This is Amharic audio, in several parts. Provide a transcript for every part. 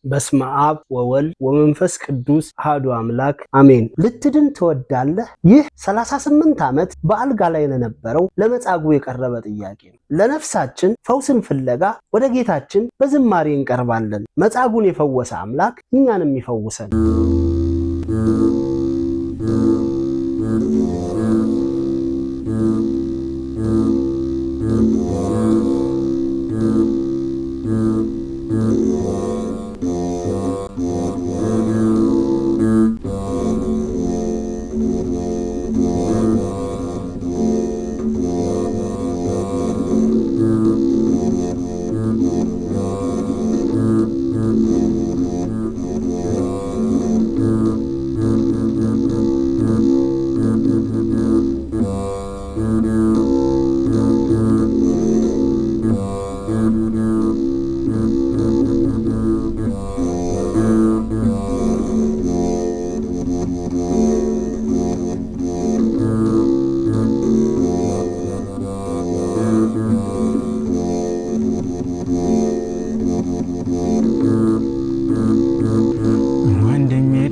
በስመ አብ ወወልድ ወመንፈስ ቅዱስ አሐዱ አምላክ አሜን። ልትድን ትወዳለህ? ይህ 38 ዓመት በአልጋ ላይ ለነበረው ለመጻጉዕ የቀረበ ጥያቄ ነው። ለነፍሳችን ፈውስን ፍለጋ ወደ ጌታችን በዝማሬ እንቀርባለን። መጻጉዕን የፈወሰ አምላክ እኛንም ይፈውሰን።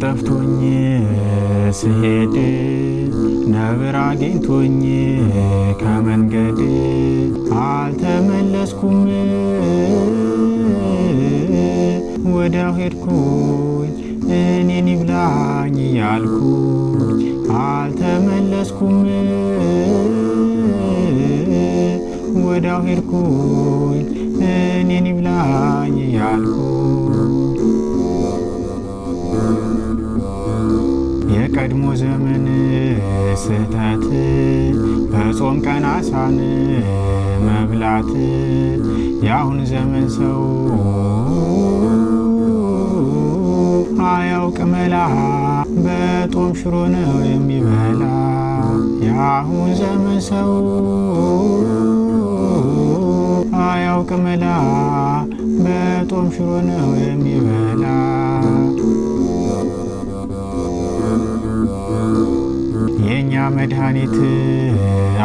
ጠፍቶኝ ስሄድ ነብር አግኝቶኝ ከመንገድ አልተመለስኩም። ወዲያው ሄድኩኝ እኔን ይብላኝ ያልኩኝ አልተመለስኩም። ወዲያው ሄድኩኝ እኔን ይብላኝ ያልኩኝ የቀድሞ ዘመን ስህተት በጾም ቀን አሳን መብላት የአሁን ዘመን ሰው አያውቅ መላ በጦም ሽሮ ነው የሚበላ። የአሁን ዘመን ሰው አያውቅ መላ በጦም ሽሮ ነው የሚበላ። የኛ መድኃኒት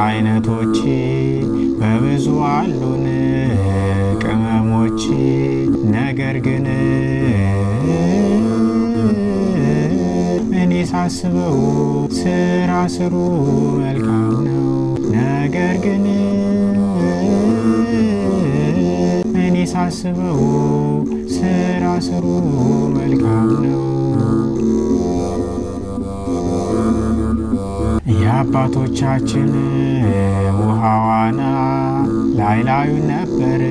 አይነቶች በብዙ አሉን ቅመሞች፣ ነገር ግን እኔ ሳስበው ስራ ስሩ መልካም ነው። ነገር ግን እኔ ሳስበው ስራ ስሩ መልካም ነው። የአባቶቻችን ውሃ ዋና ላይ ላዩ ነበር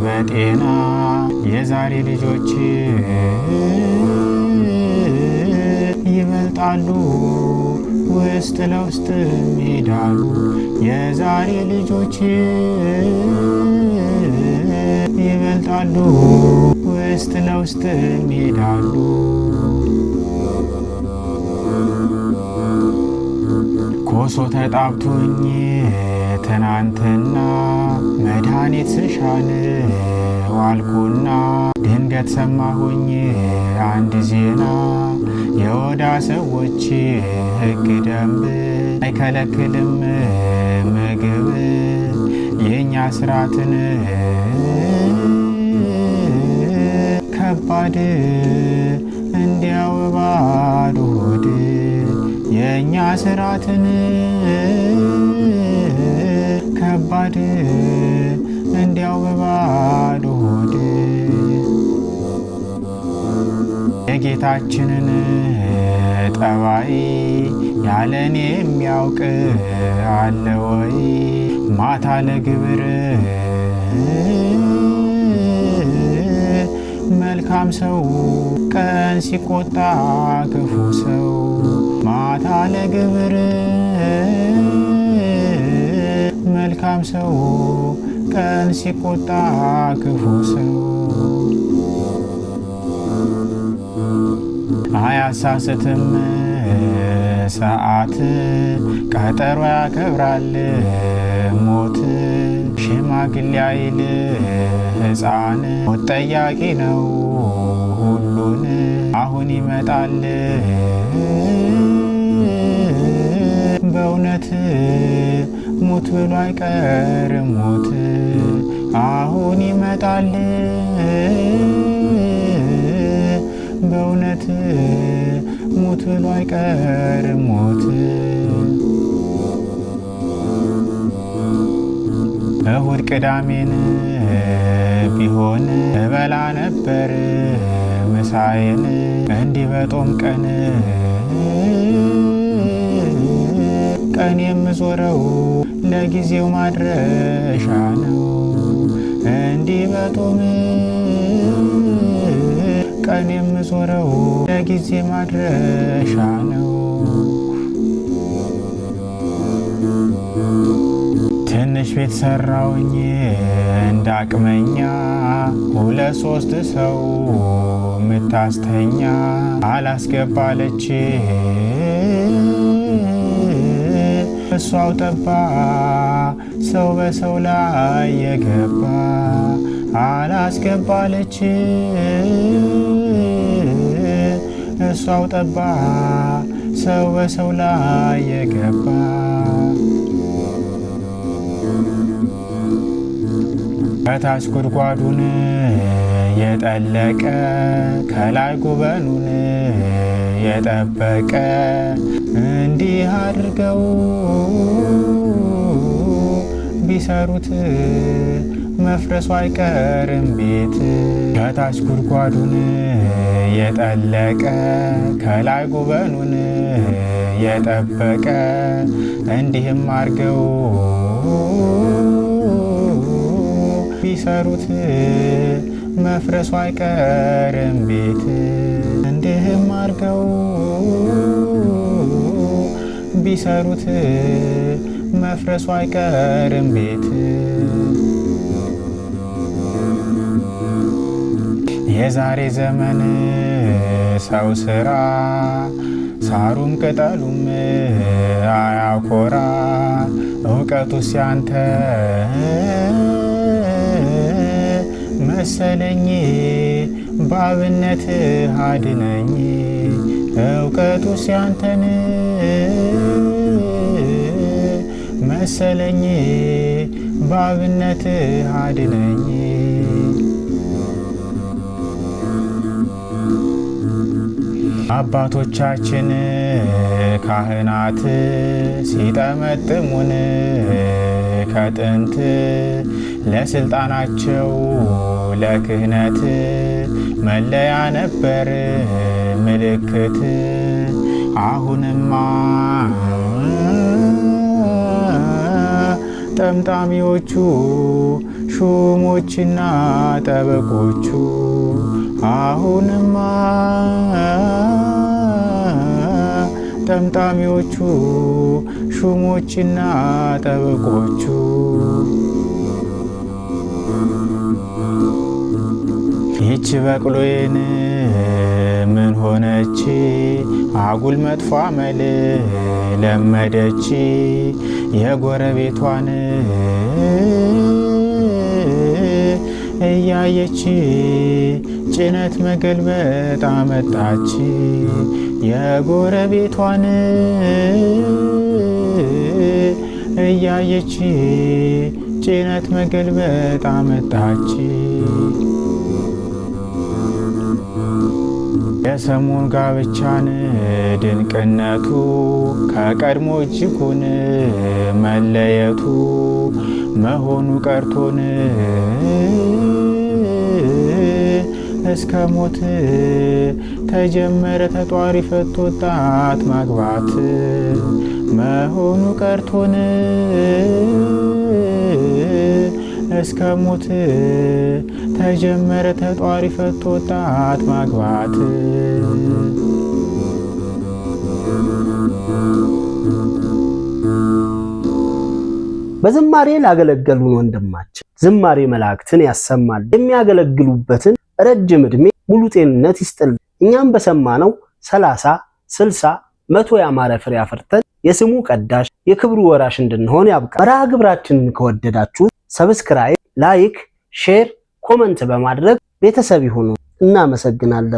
በጤና። የዛሬ ልጆች ይበልጣሉ ውስጥ ለውስጥ ይሄዳሉ። የዛሬ ልጆች ይበልጣሉ ውስጥ ለውስጥ ይሄዳሉ። ኮሶ ተጣብቶኝ ትናንትና መድኃኒት ስሻን ዋልኩና ድንገት ሰማሁኝ አንድ ዜና። የወዳ ሰዎች ሕግ ደንብ አይከለክልም ምግብ የእኛ ስራትን ከባድ እንዲያው ባዶ ሆድ የእኛ ስራትን ከባድ እንዲያው በባዶ ሆድ የጌታችንን ጠባይ ያለኔ የሚያውቅ አለ ወይ? ማታ ለግብር መልካም ሰው ቀን ሲቆጣ ክፉ ሰው። ማታ ለግብር መልካም ሰው ቀን ሲቆጣ ክፉ ሰው። አያሳስትም ሰዓት ቀጠሮ ያከብራል ሞት። ሽማግሌ አይል ሕፃን ሞት ጠያቂ ነው ሁሉን። አሁን ይመጣል በእውነት ሞት ብሎ አይቀርም ሞት። አሁን ይመጣል ሞት ብሎ አይቀርም ሞት። እሁድ ቅዳሜን ቢሆን እበላ ነበር ምሳዬን እንዲህ በጦም ቀን ቀን የምዞረው ለጊዜው ማድረሻ ነው። እንዲህ በጦም ቀን የምዞረው ለጊዜ ማድረሻ ነው። ትንሽ ቤት ሰራውኝ እንዳቅመኛ 2-3 ሰው ምታስተኛ አላስገባለች እሷው ጠባ ሰው በሰው ላይ የገባ አላስገባለች እሷው ጠባ ሰው በሰው ላይ የገባ። ከታች ጉድጓዱን የጠለቀ ከላይ ጉበኑን የጠበቀ እንዲህ አድርገው ቢሰሩት መፍረሱ አይቀርም ቤት። ከታች ጉድጓዱን የጠለቀ ከላይ ጉበኑን የጠበቀ እንዲህም አድርገው ቢሰሩት መፍረሱ አይቀርም ቤት። እንዲህም አድርገው ቢሰሩት መፍረሱ አይቀርም ቤት። የዛሬ ዘመን ሰው ስራ ሳሩም ቅጠሉም አያኮራ እውቀቱ ሲያንተ መሰለኝ በአብነት አድነኝ እውቀቱ ሲያንተን መሰለኝ በአብነት አድነኝ። አባቶቻችን ካህናት ሲጠመጥሙን ከጥንት ለስልጣናቸው ለክህነት መለያ ነበር ምልክት። አሁንማ ጠምጣሚዎቹ ሹሞችና ጠበቆቹ አሁንማ ጠምጣሚዎቹ ሹሞችና ጠበቆቹ ይህች በቅሎዬን ምን ሆነች አጉል መጥፎ አመል ለመደች የጎረቤቷን እያየች ጭነት መገልበጥ አመጣች የጎረቤቷን እያየች ጭነት መገልበጥ አመጣች። የሰሙን ጋብቻን ድንቅነቱ ከቀድሞ እጅጉን መለየቱ መሆኑ ቀርቶን እስከ ሞት ተጀመረ ተጧሪ ፈቶ ወጣት ማግባት መሆኑ ቀርቶን እስከ ሞት ተጀመረ ተጧሪ ፈቶ ወጣት ማግባት። በዝማሬ ላገለገሉን ወንድማችን ዝማሬ መላእክትን ያሰማል። የሚያገለግሉበትን ረጅም ዕድሜ ሙሉ ጤንነት ይስጥል። እኛም በሰማነው 30፣ 60፣ 100 ያማረ ፍሬ አፍርተን የስሙ ቀዳሽ የክብሩ ወራሽ እንድንሆን ያብቃል። መርሃ ግብራችንን ከወደዳችሁ ሰብስክራይብ፣ ላይክ፣ ሼር፣ ኮመንት በማድረግ ቤተሰብ ይሁኑ። እናመሰግናለን።